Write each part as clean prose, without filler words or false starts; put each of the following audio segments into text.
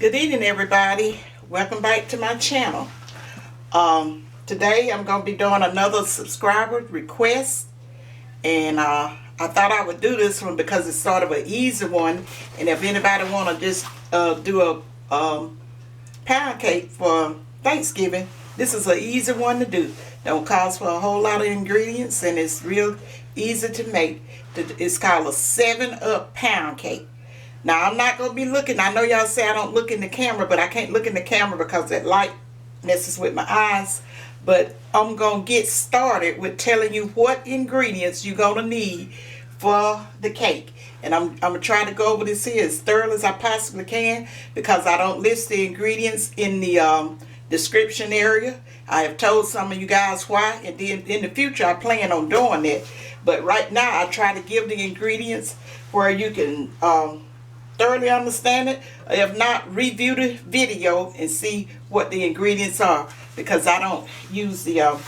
Good evening, everybody. Welcome back to my channel. Today I'm going to be doing another subscriber request, and I thought I would do this one because it's sort of an easy one. And if anybody want to just do a pound cake for Thanksgiving, this is an easy one to do. Don't cost for a whole lot of ingredients, and it's real easy to make. It's called a 7-up pound cake. Now, I'm not going to be looking. I know y'all say I don't look in the camera, but I can't look in the camera because that light messes with my eyes. But I'm going to get started with telling you what ingredients you're going to need for the cake. And I'm going to try to go over this here as thoroughly as I possibly can because I don't list the ingredients in the description area. I have told some of you guys why, and then in the future I plan on doing that. But right now I try to give the ingredients where you can thoroughly understand it. If not, review the video and see what the ingredients are, because I don't use the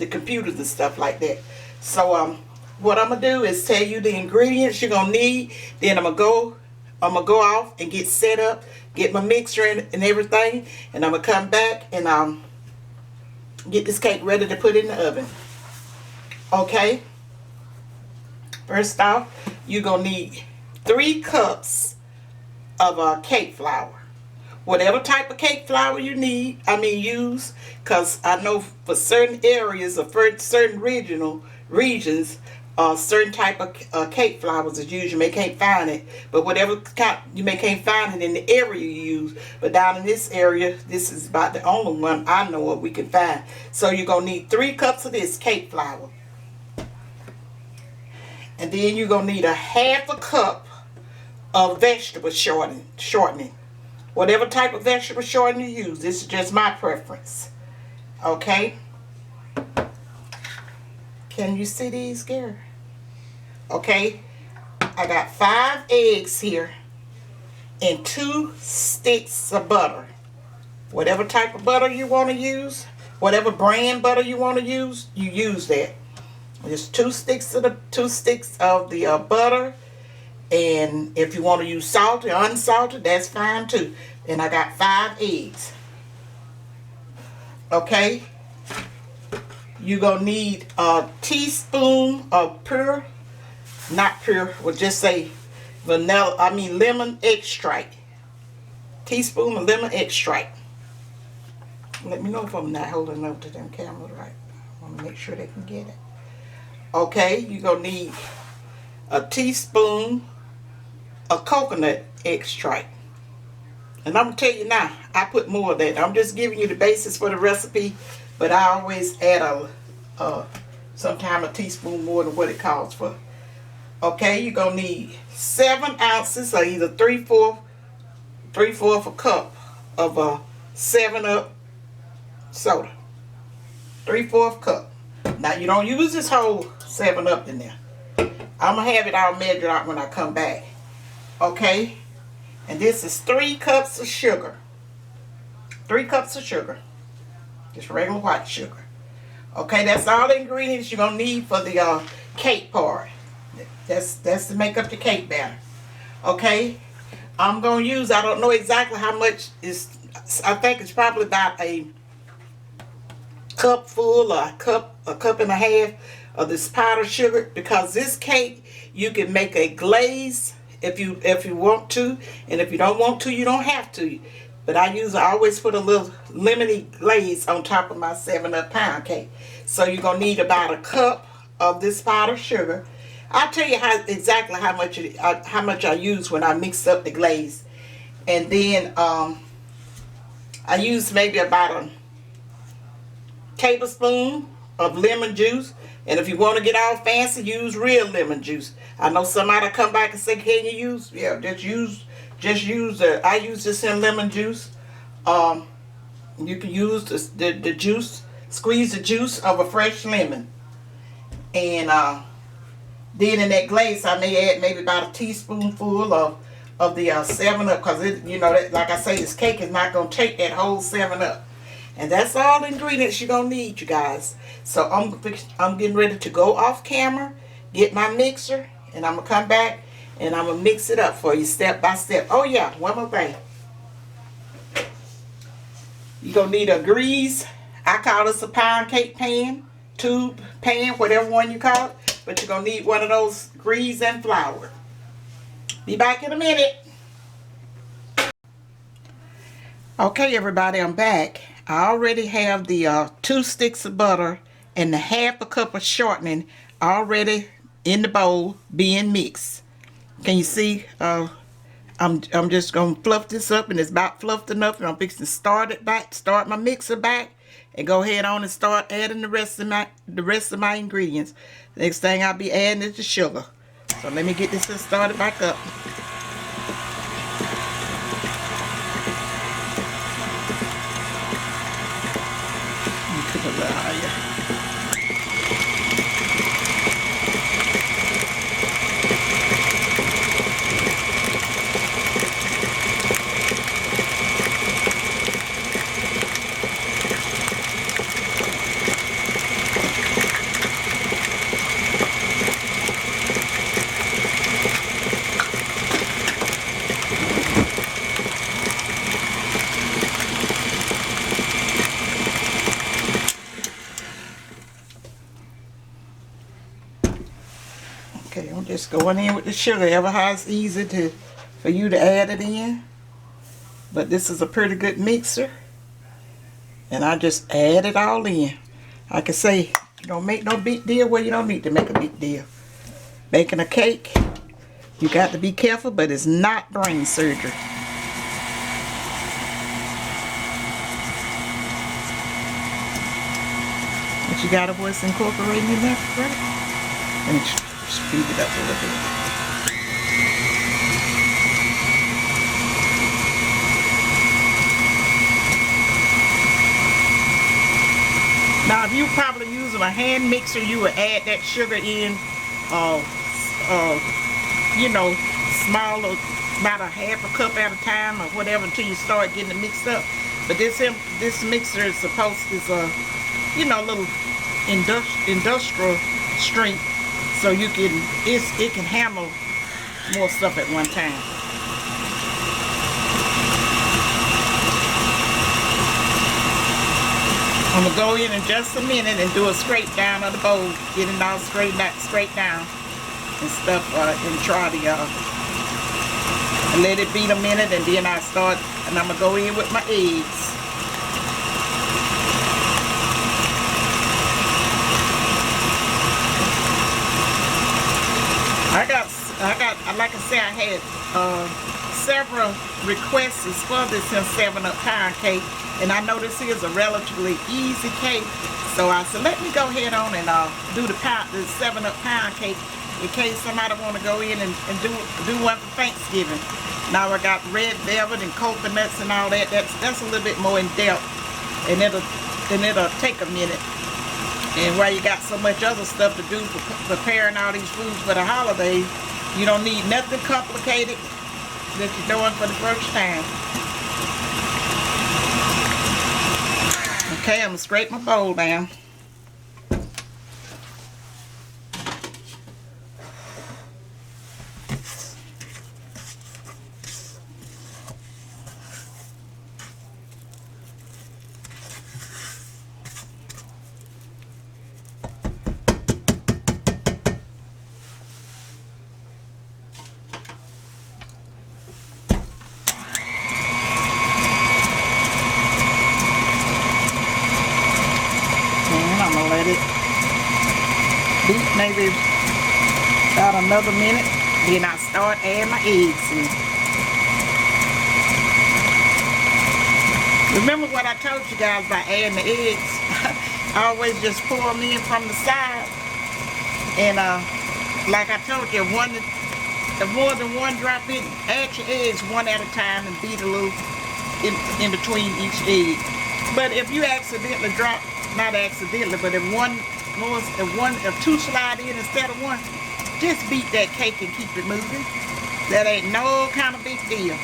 computers and stuff like that. So what I'm gonna do is tell you the ingredients you're gonna need. Then I'm gonna go off and get set up, get my mixer and everything, and I'm gonna come back and get this cake ready to put in the oven. Okay. First off, you're gonna need 3 cups of cake flour. Whatever type of cake flour you use, because I know for certain areas or for certain regions, certain type of cake flours is used. You may can't find it, but whatever kind, you may can't find it in the area you use. But down in this area, this is about the only one I know of we can find. So you're gonna need 3 cups of this cake flour, and then you're gonna need a 1/2 cup of vegetable shortening. Whatever type of vegetable shortening you use. This is just my preference. Okay? Can you see these, Gary? Okay. I got 5 eggs here and 2 sticks of butter. Whatever type of butter you want to use, whatever brand butter you want to use, you use that. Just 2 sticks of the butter. And if you want to use salted or unsalted, that's fine too. And I got 5 eggs. Okay. You're going to need a teaspoon of we'll just say lemon extract. Teaspoon of lemon extract. Let me know if I'm not holding up to them cameras right. I want to make sure they can get it. Okay, you're going to need a teaspoon of coconut extract. And I'm going to tell you now, I put more of that. I'm just giving you the basis for the recipe, but I always add sometimes a teaspoon more than what it calls for. Okay, you're going to need 7 ounces, or either 3/4 a cup of 7-Up soda. 3/4 cup. Now, you don't use this whole 7-Up in there. I'm going to have it all measured out when I come back. Okay? And this is 3 cups of sugar. 3 cups of sugar. Just regular white sugar. Okay, that's all the ingredients you're going to need for the cake part. That's to make up the cake batter. Okay? I'm going to use, I don't know exactly how much is, I think it's probably about a cup full or a cup and a half of this powdered sugar, because this cake you can make a glaze if you want to, and if you don't want to, you don't have to. But I always put a little lemony glaze on top of my 7-Up pound cake. So you're gonna need about a cup of this powdered sugar. I'll tell you exactly how much I use when I mix up the glaze. And then I use maybe about a tablespoon of lemon juice. And if you want to get all fancy, use real lemon juice. I know somebody come back and say, can you use? Yeah, just use I use this in lemon juice. You can use the juice, squeeze the juice of a fresh lemon. And then in that glaze, I may add maybe about a teaspoonful of the 7-Up, because like I say, this cake is not going to take that whole 7-Up. And that's all the ingredients you're going to need, you guys. So I'm getting ready to go off camera, get my mixer, and I'm going to come back and I'm going to mix it up for you step by step. Oh yeah, one more thing. You're going to need a grease. I call this a pound cake pan, tube pan, whatever one you call it. But you're going to need one of those grease and flour. Be back in a minute. Okay, everybody, I'm back. I already have the 2 sticks of butter and the half a cup of shortening already in the bowl being mixed. Can you see? I'm just gonna fluff this up, and it's about fluffed enough, and I'm fixing to start my mixer back, and go ahead on and start adding the rest of my ingredients. Next thing I'll be adding is the sugar. So let me get this started back up. Cook a little higher. Okay, I'm just going in with the sugar. Ever how it's easy for you to add it in. But this is a pretty good mixer. And I just add it all in. Like I say, you don't make no big deal where you don't need to make a big deal. Baking a cake, you got to be careful, but it's not brain surgery. But you got to what's incorporating in there, right? Let me speed it up a little bit. Now, if you probably using a hand mixer, you would add that sugar in, you know, smaller, about a half a cup at a time or whatever until you start getting it mixed up. But this mixer is supposed to, you know, a little industrial strength, so you can it can handle more stuff at one time. I'm gonna go in just a minute and do a scrape down of the bowl, get it all straight down and stuff, and try to let it beat a minute, and then I start, and I'm gonna go in with my eggs. I got, like I said, I had several requests for this 7-up pound cake, and I know this is a relatively easy cake, so I said let me go ahead on and do the 7-up pound cake in case somebody want to go in and do one for Thanksgiving. Now I got red velvet and coconuts and all that. That's a little bit more in depth, and it'll take a minute. And while you got so much other stuff to do for preparing all these foods for the holidays, you don't need nothing complicated that you're doing for the first time. Okay, I'm going to scrape my bowl down. Let it beat maybe about another minute, then I start adding my eggs in. Remember what I told you guys about adding the eggs? I always just pour them in from the side, and like I told you, if more than one drop in, add your eggs one at a time and beat a little in between each egg. But if you accidentally drop, not accidentally, but if two slide in instead of one, just beat that cake and keep it moving. That ain't no kind of big deal.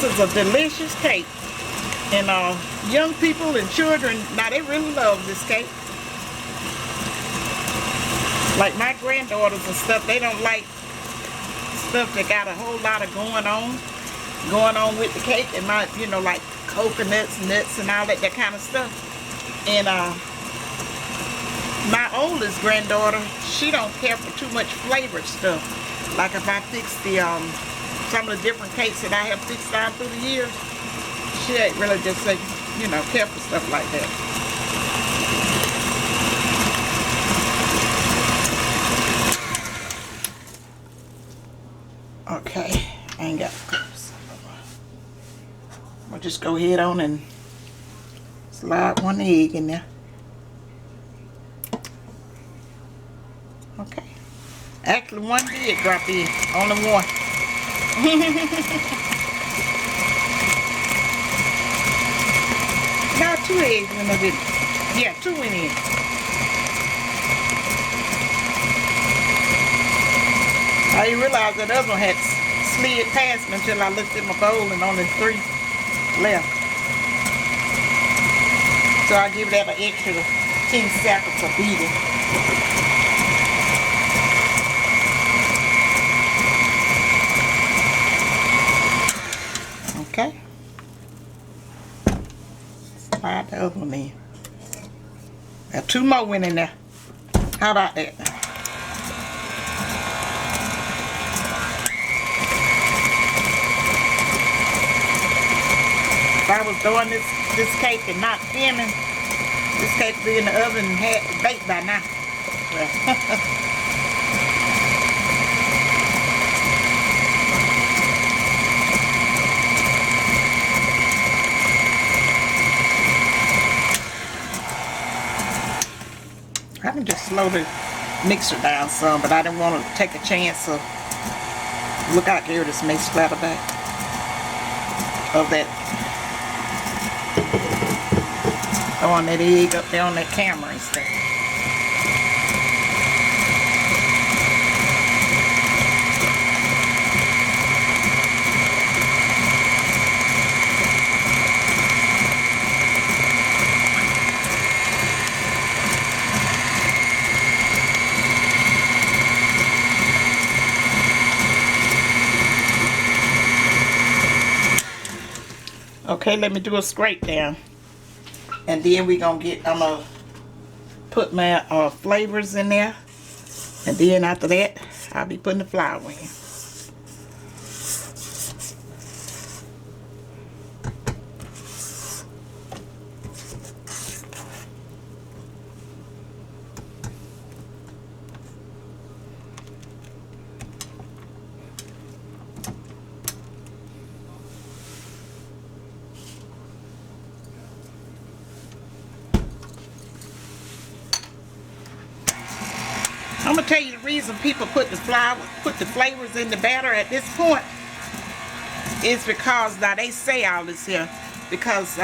is a delicious cake. And young people and children, now they really love this cake. Like my granddaughters and stuff, they don't like stuff that got a whole lot of going on with the cake. And my, you know, like coconuts, nuts, and all that kind of stuff. And my oldest granddaughter, she don't care for too much flavored stuff. Like if I fix the some of the different cakes that I have fixed down through the years, she ain't really just like, you know, care for stuff like that. Okay, I ain't got the cups. I'll just go ahead on and slide one egg in there. Okay. Actually, one did drop in. Only one. Now 2 eggs in there, didn't it? Yeah, 2 went in. I didn't realize that other one had slid past me until I looked at my bowl and only 3 left. So I give that an extra 10 seconds of beating. Okay. Slide the other one in. Got 2 more went in there. How about that? If I was doing this cake and not filming, this cake would be in the oven and had to bake by now. I can just slow the mixer down some, but I didn't want to take a chance of, look out here, this may splatter back of that, throwing that egg up there on that camera and stuff. Okay, let me do a scrape down. And then we're going to get, I'm going to put my flavors in there. And then after that, I'll be putting the flour in. I'm gonna tell you the reason people put the flavors in the batter at this point is because, now they say all this here, because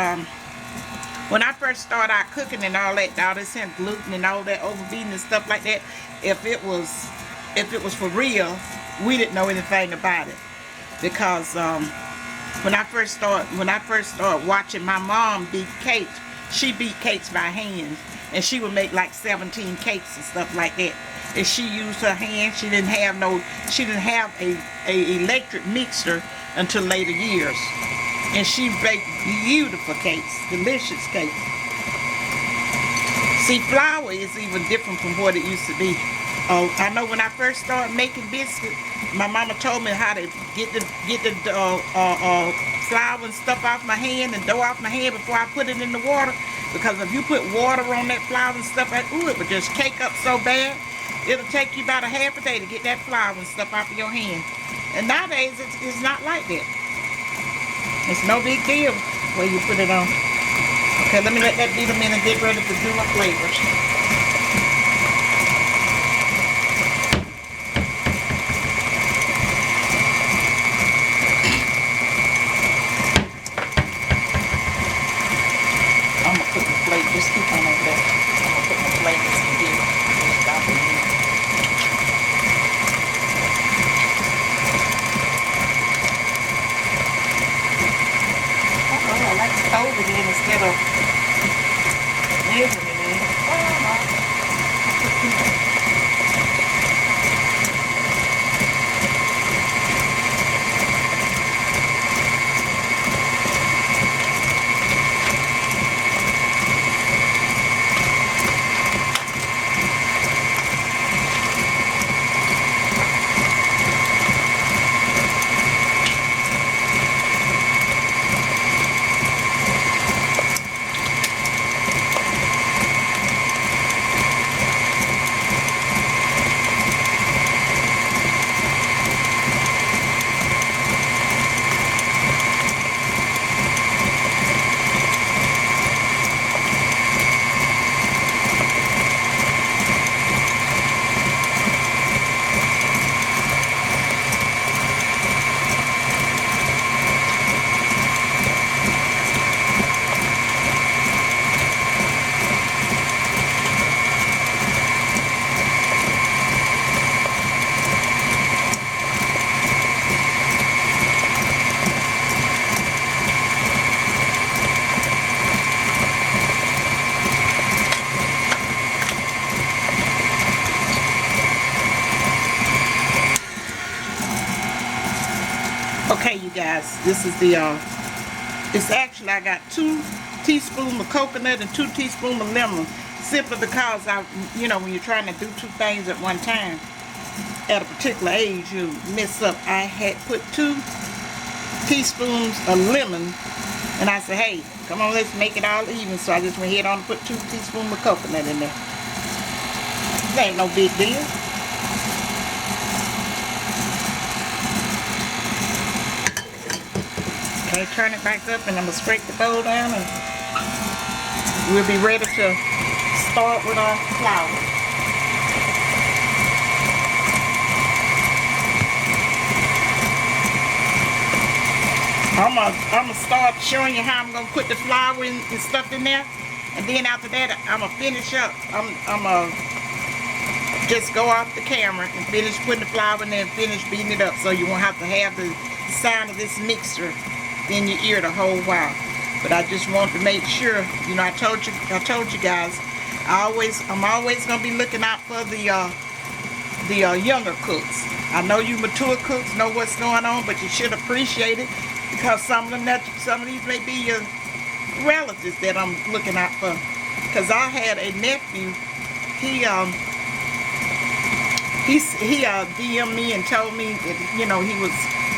when I first started out cooking and all that, all this here gluten and all that overbeating and stuff like that, if it was for real, we didn't know anything about it. Because when I first started watching my mom beat cakes, she beat cakes by hand, and she would make like 17 cakes and stuff like that. And she used her hand. She didn't have a electric mixer until later years. And she baked beautiful cakes, delicious cakes. See, flour is even different from what it used to be. I know when I first started making biscuits, my mama told me how to get the flour and stuff off my hand and dough off my hand before I put it in the water. Because if you put water on that flour and stuff, it would just cake up so bad. It'll take you about a half a day to get that flour and stuff off of your hand. And nowadays, it's not like that. It's no big deal where you put it on. Okay, let me let that beat a minute and get ready to do my flavors. I'm going to put the flavors, just keep on over there. I'm going to put my flavors in here. put a glazing in there. Okay, you guys, this is the, it's actually, I got 2 teaspoons of coconut and 2 teaspoons of lemon, simply because you know, when you're trying to do 2 things at one time, at a particular age, you mess up. I had put 2 teaspoons of lemon, and I said, hey, come on, let's make it all even, so I just went ahead on and put 2 teaspoons of coconut in there. It ain't no big deal. Okay, turn it back up, and I'm going to scrape the bowl down, and we'll be ready to start with our flour. I'm gonna start showing you how I'm going to put the flour and stuff in there, and then after that, I'm going to finish up. I'm going to just go off the camera and finish putting the flour in there and finish beating it up, so you won't have to have the sound of this mixture in your ear the whole while. But I just want to make sure, you know, I told you guys, I'm always gonna be looking out for the younger cooks. I know you mature cooks know what's going on, but you should appreciate it, because some of these may be your relatives that I'm looking out for. Because I had a nephew, he DM'd me and told me that, you know, he was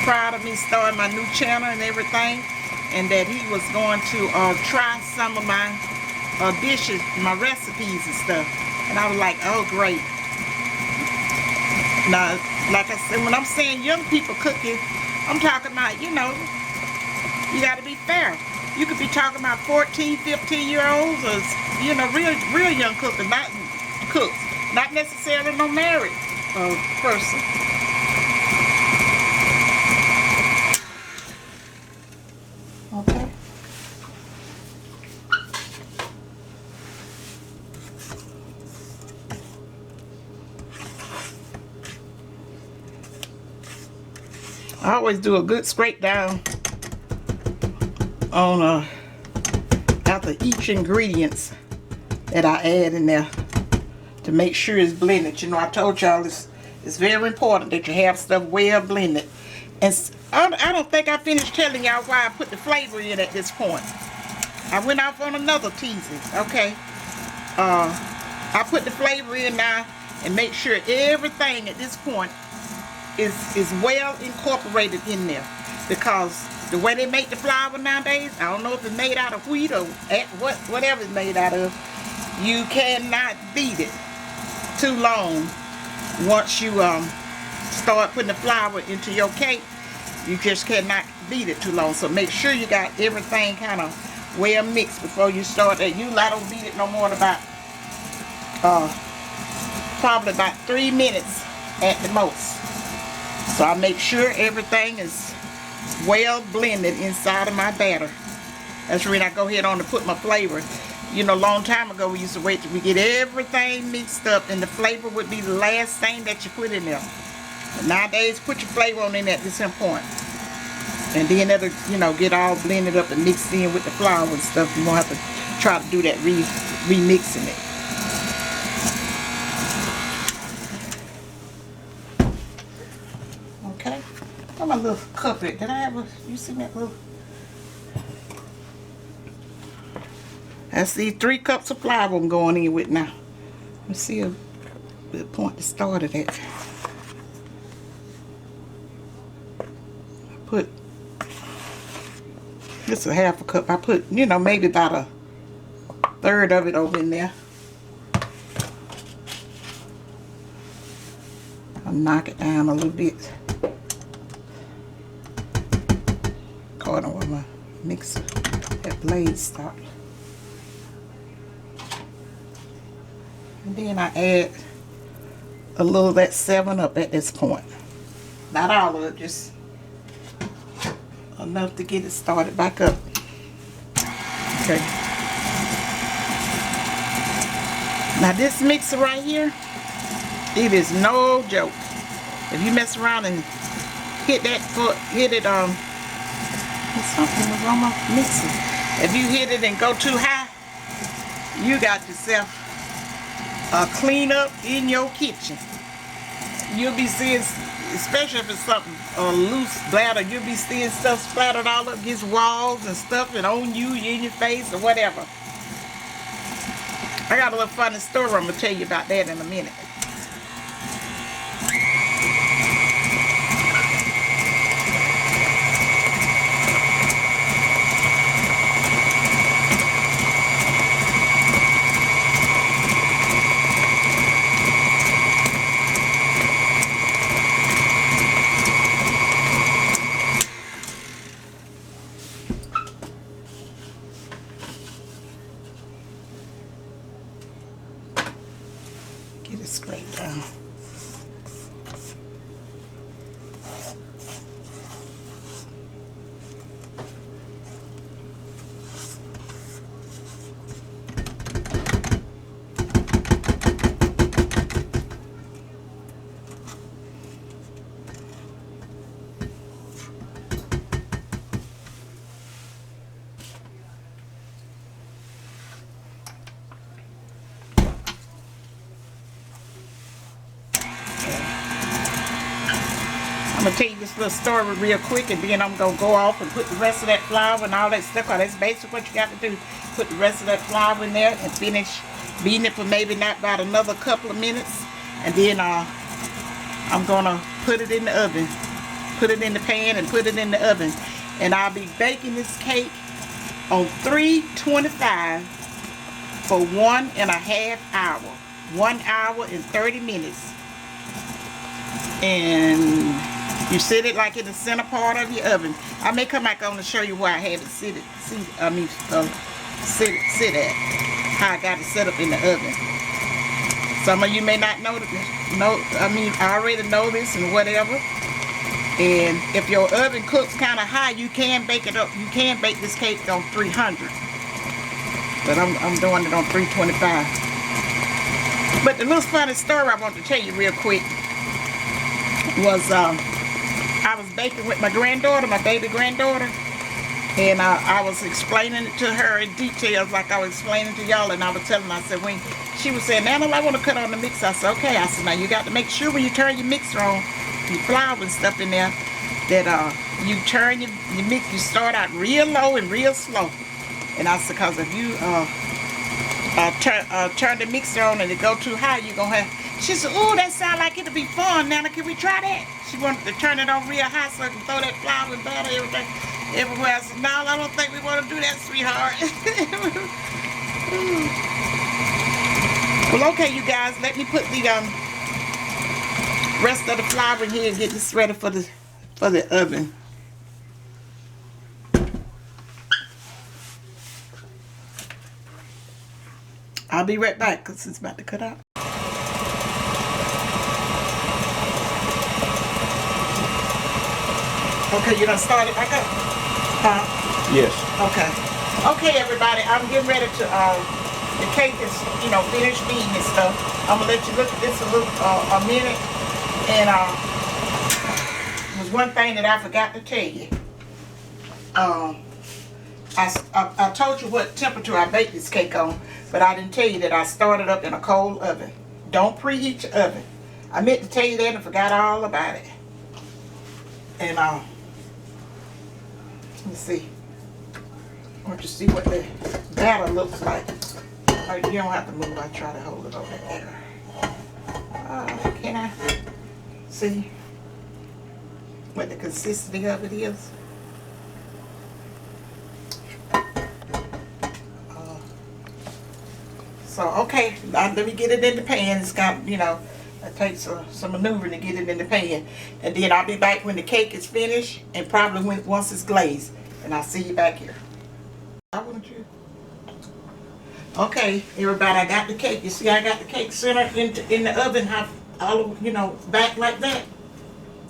proud of me starting my new channel and everything, and that he was going to try some of my dishes, my recipes and stuff. And I was like, oh great. Now, like I said, when I'm saying young people cooking, I'm talking about, you know, you got to be fair. You could be talking about 14, 15-year-olds, or, you know, real young cooks, not necessarily no married person. Okay. I always do a good scrape down on after each ingredients that I add in there to make sure it's blended. You know, I told y'all it's very important that you have stuff well blended. And I don't think I finished telling y'all why I put the flavor in at this point. I went off on another teasing. Okay. I put the flavor in now and make sure everything at this point is well incorporated in there, because the way they make the flour nowadays, I don't know if it's made out of wheat or whatever it's made out of, you cannot beat it too long. Once you start putting the flour into your cake, you just cannot beat it too long. So make sure you got everything kind of well mixed before you start that. You don't beat it no more than about probably about 3 minutes at the most. So I make sure everything is well blended inside of my batter. That's when I go ahead on to put my flavor. You know, a long time ago we used to wait till we get everything mixed up, and the flavor would be the last thing that you put in there. But nowadays, put your flavor on in at this point. And then it'll, you know, get all blended up and mixed in with the flour and stuff. You won't have to try to do that remixing it. Okay. Where's my little cup at? Did I have a, you see that little? That's these 3 cups of flour I'm going in with now. Let's see a good point to start it at. Put just a half a cup. I put, you know, maybe about a third of it over in there. I'll knock it down a little bit. According with my mixer, that blade stopped. And then I add a little of that 7-Up at this point. Not all of it, just enough to get it started back up. Okay. Now this mixer right here, it is no joke. If you mess around and hit that foot, something was on my mixer. If you hit it and go too high, you got yourself a cleanup in your kitchen. You'll be seeing, especially if it's something loose bladder, you'll be seeing stuff splattered all up against walls and stuff and on you, in your face, or whatever. I got a little funny story I'm going to tell you about that in a minute. Get it straight down. I'm going to tell you this little story real quick, and then I'm going to go off and put the rest of that flour and all that stuff, because that's basically what you got to do. Put the rest of that flour in there and finish beating it for maybe not about another couple of minutes. And then I'm going to put it in the oven. Put it in the pan and put it in the oven. And I'll be baking this cake on 325 for 1.5 hours. 1 hour and 30 minutes. And you sit it like in the center part of your oven. I may come back on to show you where I had it sit at. How I got it set up in the oven. Some of you may not know, I already know this and whatever. And if your oven cooks kind of high, you can bake it up. You can bake this cake on 300. But I'm doing it on 325. But the little funny story I want to tell you real quick was I was baking with my granddaughter, my baby granddaughter, and I was explaining it to her in details like I was explaining to y'all, and I was telling her, I said, when she was saying, Nana, I want to cut on the mixer. I said, okay. I said, now you got to make sure when you turn your mixer on, your flour and stuff in there, that you turn your mix, you start out real low and real slow. And I said, because if you turn the mixer on and it go too high, you're going to have, she said, ooh, that sound like it'll be fun, Nana, can we try that? She wanted to turn it on real high so I can throw that flour and batter everything everywhere. I said, no, I don't think we want to do that, sweetheart. Well, okay, you guys, let me put the rest of the flour in here and get this ready for the oven. I'll be right back because it's about to cut out. Okay, you done started back up? Yes. Okay. Okay, everybody, I'm getting ready to, the cake is, finished beating and stuff. I'm going to let you look at this a minute. And there's one thing that I forgot to tell you. I told you what temperature I baked this cake on, but I didn't tell you that I started up in a cold oven. Don't preheat your oven. I meant to tell you that and forgot all about it. And let's see. I want you to see what the batter looks like. Oh, you don't have to move. I try to hold it over there. Can I see what the consistency of it is? So, okay, now let me get it in the pan. It's got, you know, it takes some maneuvering to get it in the pan. And then I'll be back when the cake is finished and probably once it's glazed. And I'll see you back here. I want you. Okay, everybody, I got the cake. You see, I got the cake centered in the oven, all, you know, back like that.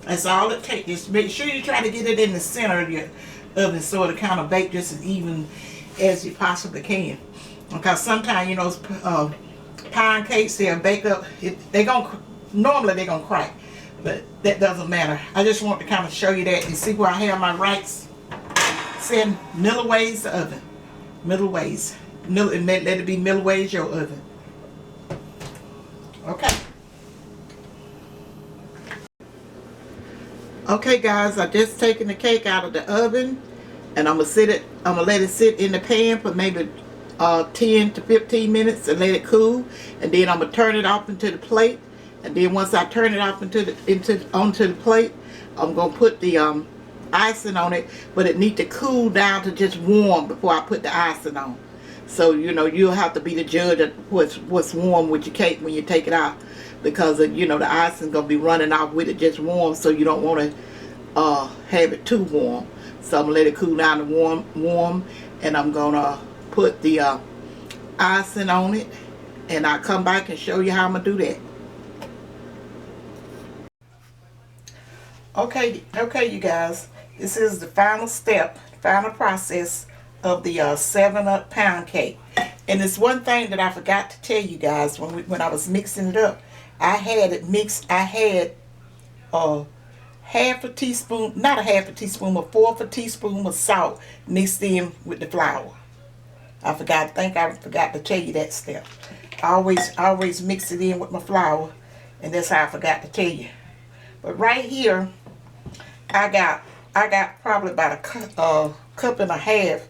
That's all it takes. Just make sure you try to get it in the center of your oven so it'll kind of bake just as even as you possibly can. Because sometimes, you know, pound cakes, they'll bake up. Normally they're gonna crack, but that doesn't matter. I just want to kind of show you that and see where I have my rights. Send middle ways the oven, middle ways. And let it be middle ways your oven. Okay. Okay, guys, I just taken the cake out of the oven, and I'm gonna let it sit in the pan for maybe 10 to 15 minutes and let it cool, and then I'm gonna turn it off into the plate. And then once I turn it off onto the plate, I'm gonna put the icing on it, but it needs to cool down to just warm before I put the icing on. So, you know, you'll have to be the judge of what's warm with your cake when you take it out, because you know the icing gonna be running off with it just warm, so you don't want to have it too warm. So I'm gonna let it cool down to warm, and I'm gonna put the icing on it, and I'll come back and show you how I'm gonna do that. Okay, you guys, this is the final step, final process of the 7-Up pound cake. And it's one thing that I forgot to tell you guys when I was mixing it up. I had it mixed. I had half a teaspoon, not a half a teaspoon, a fourth a teaspoon of salt mixed in with the flour. I forgot to tell you that step. I always mix it in with my flour, and that's how I forgot to tell you. But right here, I got probably about a cup and a half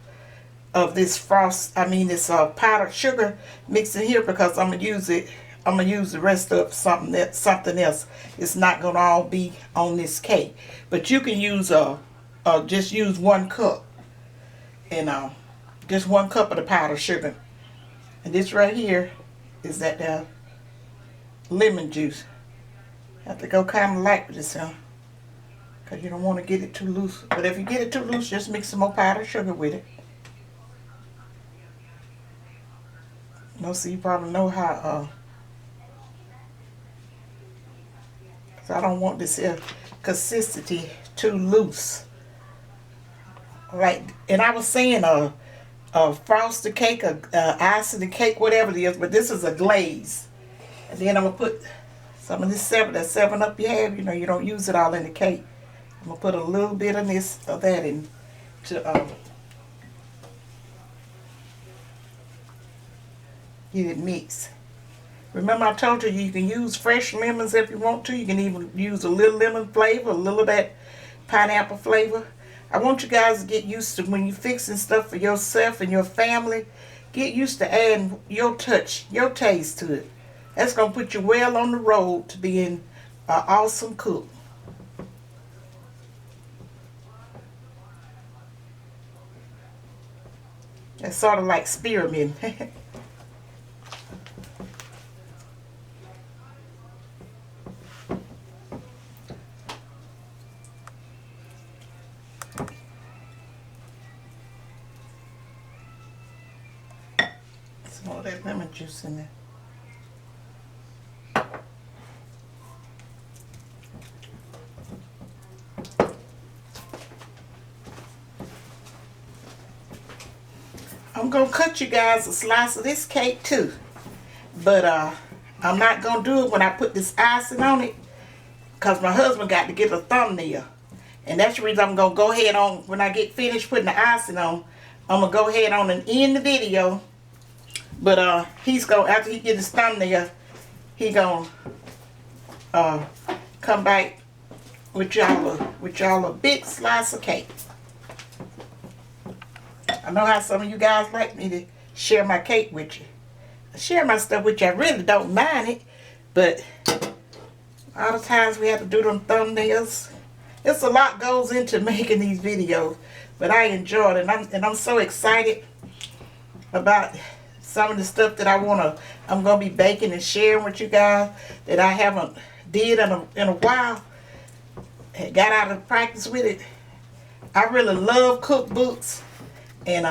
of this this powdered sugar mixed in here, because I'm gonna use the rest of something else. It's not gonna all be on this cake, but you can use just use 1 cup, and just 1 cup of the powdered sugar. And this right here is that lemon juice. Have to go kind of light with this, because you don't want to get it too loose. But if you get it too loose, just mix some more powdered sugar with it. So you probably know how, so I don't want this consistency too loose. Right, and I was saying frosted cake, icing the cake, whatever it is, but this is a glaze. And then I'm gonna put some of this 7-Up you have. You know, you don't use it all in the cake. I'm gonna put a little bit of that in to get it mixed. Remember, I told you can use fresh lemons if you want to. You can even use a little lemon flavor, a little of that pineapple flavor. I want you guys to get used to, when you're fixing stuff for yourself and your family, get used to adding your touch, your taste to it. That's going to put you well on the road to being an awesome cook. It's sort of like spearmint. Some of that lemon juice in there. I'm going to cut you guys a slice of this cake too. But I'm not going to do it when I put this icing on it, because my husband got to get a thumbnail. And that's the reason I'm going to go ahead on, when I get finished putting the icing on, I'm going to go ahead on and end the video. But he's going, after he gets his thumbnail, he going to come back with y'all a big slice of cake. I know how some of you guys like me to share my cake with you. I share my stuff with you. I really don't mind it. But all the times we have to do them thumbnails. It's a lot goes into making these videos. But I enjoy it. And I'm so excited about some of the stuff that I'm going to be baking and sharing with you guys that I haven't did in a while. Got out of practice with it. I really love cookbooks. And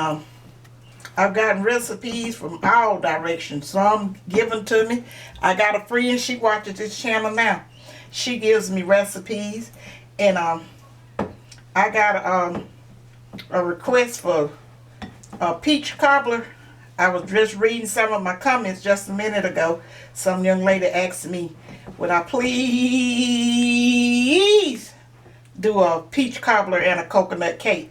I've gotten recipes from all directions. Some given to me. I got a friend, she watches this channel now. She gives me recipes. And I got a request for a peach cobbler. I was just reading some of my comments just a minute ago. Some young lady asked me, would I please do a peach cobbler and a coconut cake?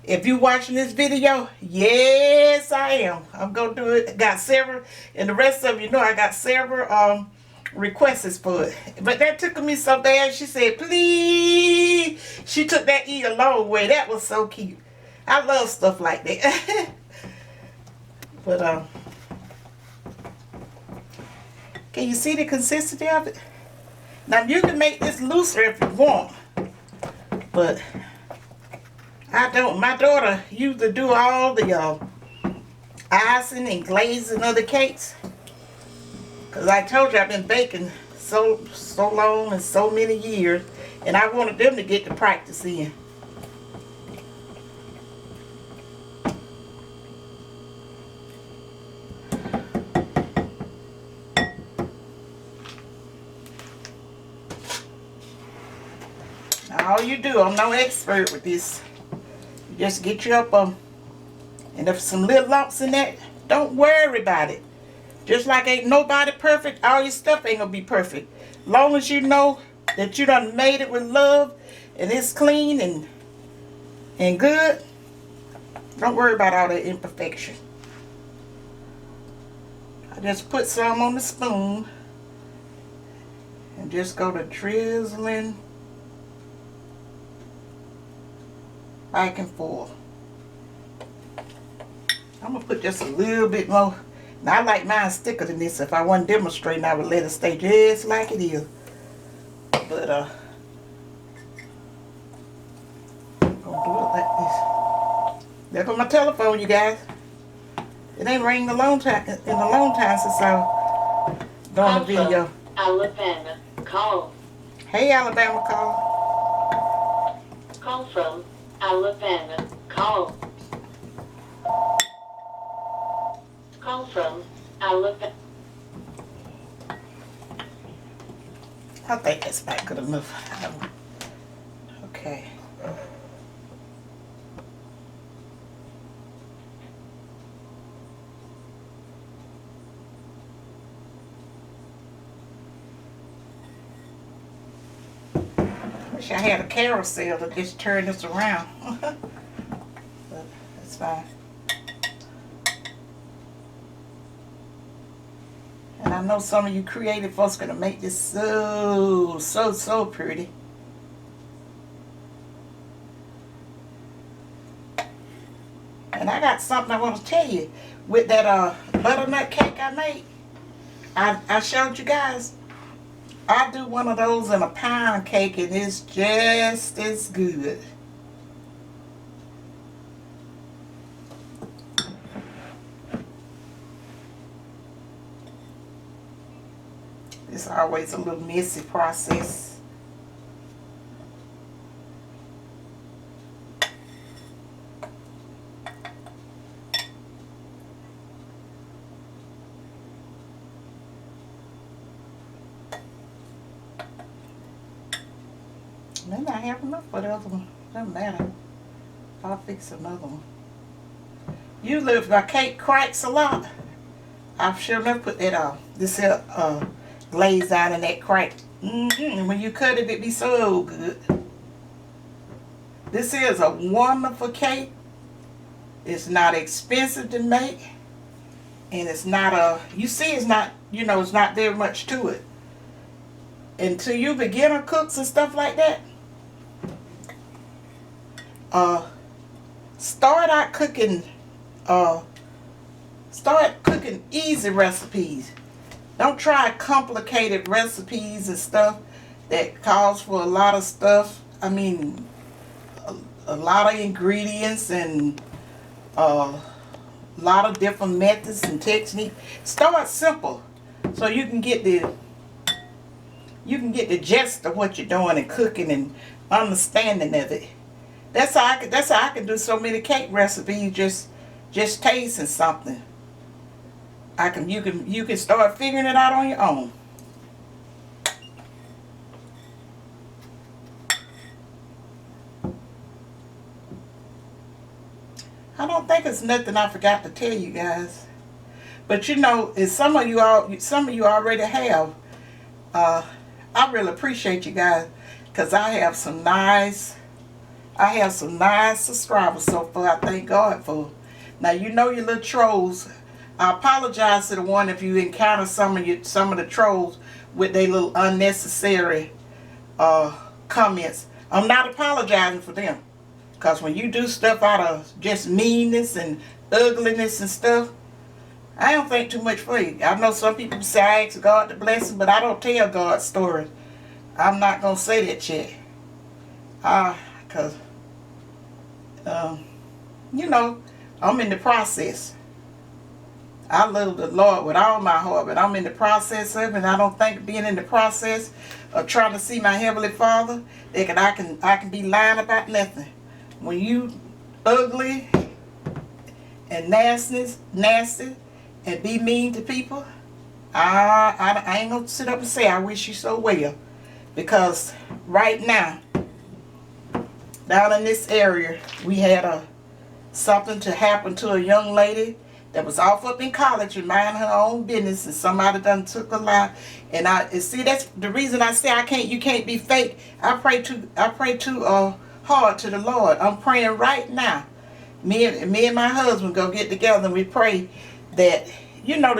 If you're watching this video, yes I am. I'm going to do it. Got several, and the rest of you know I got several requests for it. But that took me so bad. She said, please. She took that E a long way. That was so cute. I love stuff like that. But can you see the consistency of it? Now you can make this looser if you want, but I don't. My daughter used to do all the icing and glazing of the cakes, because I told you I've been baking so long and so many years, and I wanted them to get the practice in. Now, all you do, I'm no expert with this. You just get you up and if some little lumps in there, don't worry about it. Just like ain't nobody perfect, all your stuff ain't gonna be perfect. Long as you know that you done made it with love and it's clean and good, don't worry about all that imperfection. I just put some on the spoon and just go to drizzling back and forth. I'm gonna put just a little bit more. Now I like mine thicker than this. If I wasn't demonstrating, I would let it stay just like it is. But I'm gonna do it like this. There goes my telephone, you guys. It ain't ringing in a long time since I doing the video. Alabama, call. Hey, Alabama, call. Call from Alabama, call. Call from Alabama. I think that's about good enough. Okay. Wish I had a carousel to just turn this around. But that's fine. And I know some of you creative folks gonna make this so pretty. And I got something I want to tell you. With that butternut cake I made, I showed you guys. I do one of those in a pound cake and it's just as good. It's always a little messy process. Maybe I have enough for the other one. Doesn't matter. I'll fix another one. Usually if my cake cracks a lot, I've sure enough put that this here glaze out in that crack. When you cut it, it be so good. This is a wonderful cake. It's not expensive to make. And it's not you see it's not, you know, it's not very much to it. And to you beginner cooks and stuff like that, start out cooking, start cooking easy recipes. Don't try complicated recipes and stuff that calls for a lot of stuff. I mean, a lot of ingredients and a lot of different methods and techniques. Start simple so you can get the gist of what you're doing and cooking and understanding of it. That's how I can do so many cake recipes, just tasting something. You can start figuring it out on your own. I don't think it's nothing I forgot to tell you guys. But you know, as some of you already have, I really appreciate you guys, because I have some nice subscribers so far. I thank God for. Now you know your little trolls. I apologize to the one if you encounter some of the trolls with their little unnecessary comments. I'm not apologizing for them, because when you do stuff out of just meanness and ugliness and stuff, I don't think too much for you. I know some people say I ask God to bless them, but I don't tell God's story. I'm not going to say that yet. Because, you know, I'm in the process. I love the Lord with all my heart, but I'm in the process of it, and I don't think being in the process of trying to see my Heavenly Father, that I can be lying about nothing. When you ugly and nasty and be mean to people, I ain't gonna sit up and say I wish you so well, because right now down in this area we had something to happen to a young lady that was off up in college and minding her own business, and somebody done took her life. And see, that's the reason I say you can't be fake. I pray too hard to the Lord. I'm praying right now. Me and my husband go get together and we pray that, you know,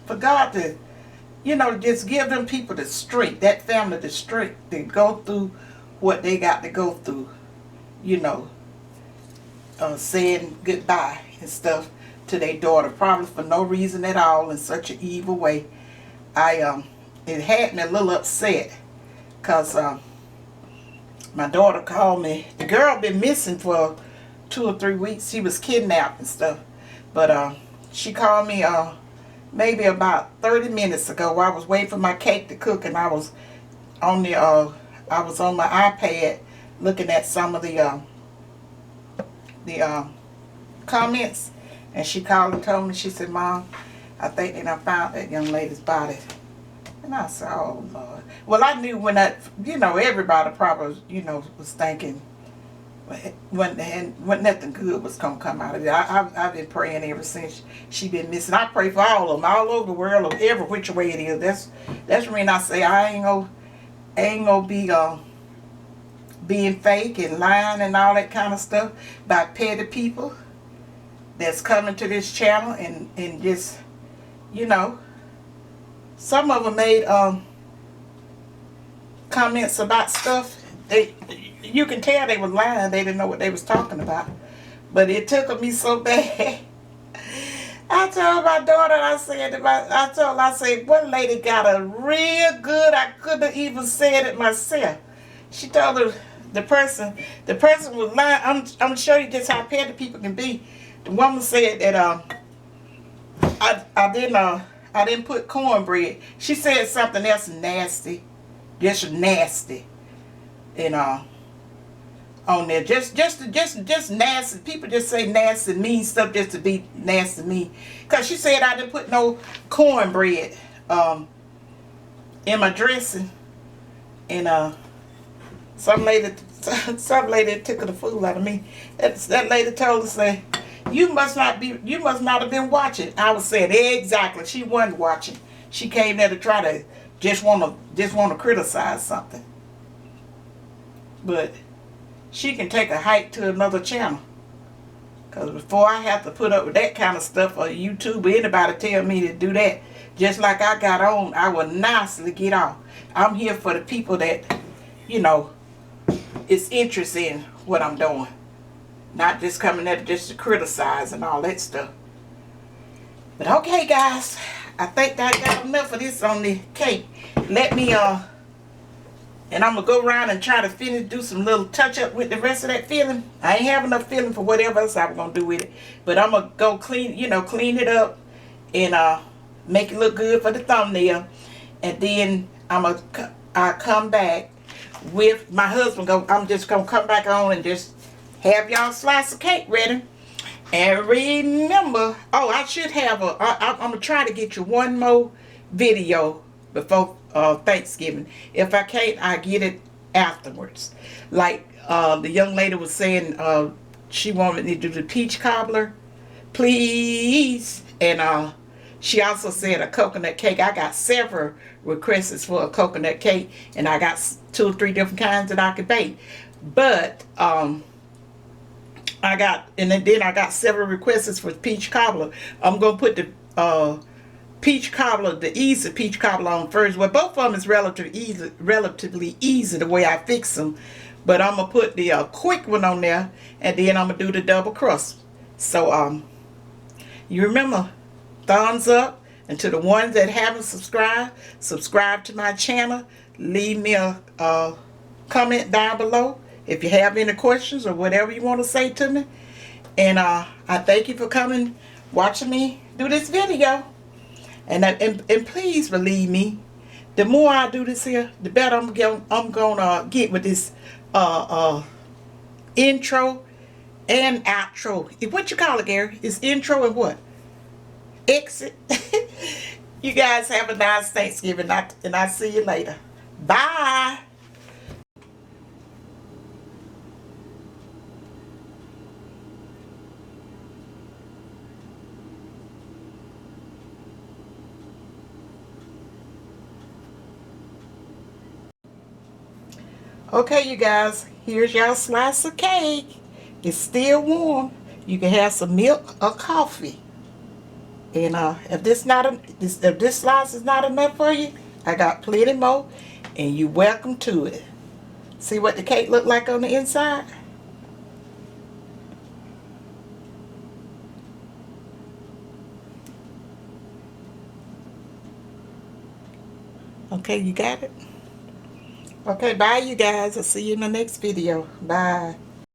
for God to, you know, just give them people the strength, that family the strength to go through what they got to go through, you know, saying goodbye and stuff to their daughter, probably for no reason at all, in such an evil way. It had me a little upset, because my daughter called me. The girl been missing for 2 or 3 weeks. She was kidnapped and stuff, but she called me maybe about 30 minutes ago. I was waiting for my cake to cook, and I was on my iPad looking at some of the comments, and she called and told me. She said, "Mom, I think they done found that young lady's body." And I said, "Oh Lord." Well, I knew when you know, everybody probably, you know, was thinking when nothing good was gonna come out of it. I've been praying ever since she been missing. I pray for all of them, all over the world, or every which way it is. That's the reason I say I ain't gonna be being fake and lying and all that kind of stuff by petty people that's coming to this channel and just, you know, some of them made comments about stuff. You can tell they were lying. They didn't know what they was talking about. But it took me so bad. I told my daughter, I said, one lady got a real good, I couldn't even said it myself. She told her, the person was lying. I'm gonna show you just how petty people can be. The woman said that I didn't put cornbread. She said something else nasty, just nasty, and on there, just nasty. People just say nasty, mean stuff just to be nasty, mean. Cause she said I didn't put no cornbread in my dressing, and some lady took the fool out of me. That lady told her, say, you must not have been watching. I was saying, exactly, she wasn't watching. She came there to try to just want to criticize something. But she can take a hike to another channel. Because before I have to put up with that kind of stuff on YouTube or anybody tell me to do that, just like I got on, I will nicely get off. I'm here for the people that, you know, is interested in what I'm doing. Not just coming there just to criticize and all that stuff. But okay, guys, I think I got enough of this on the cake. Let me, and I'm going to go around and try to do some little touch up with the rest of that filling. I ain't have enough filling for whatever else I'm going to do with it. But I'm going to go clean it up and make it look good for the thumbnail. And then I'll come back with my husband. I'm just going to come back on and just have y'all slice of cake ready. And remember, I should have I'm going to try to get you one more video before Thanksgiving. If I can't, I get it afterwards. Like the young lady was saying, she wanted me to do the peach cobbler, please. And she also said a coconut cake. I got several requests for a coconut cake, and I got 2 or 3 different kinds that I could bake. But then I got several requests for peach cobbler. I'm gonna put the peach cobbler, the easy peach cobbler on first. Well, both of them is relatively easy the way I fix them. But I'm gonna put the quick one on there, and then I'm gonna do the double crust. So you remember, thumbs up, and to the ones that haven't subscribe to my channel. Leave me a comment down below if you have any questions or whatever you want to say to me. And I thank you for coming, watching me do this video. And please believe me, the more I do this here, the better I'm gonna get with this intro and outro. What you call it, Gary? It's intro and what? Exit. You guys have a nice Thanksgiving, and I'll see you later. Bye. Okay, you guys, here's y'all slice of cake. It's still warm. You can have some milk or coffee. And if this slice is not enough for you, I got plenty more, and you're welcome to it. See what the cake look like on the inside? Okay, you got it? Okay, bye you guys. I'll see you in the next video. Bye.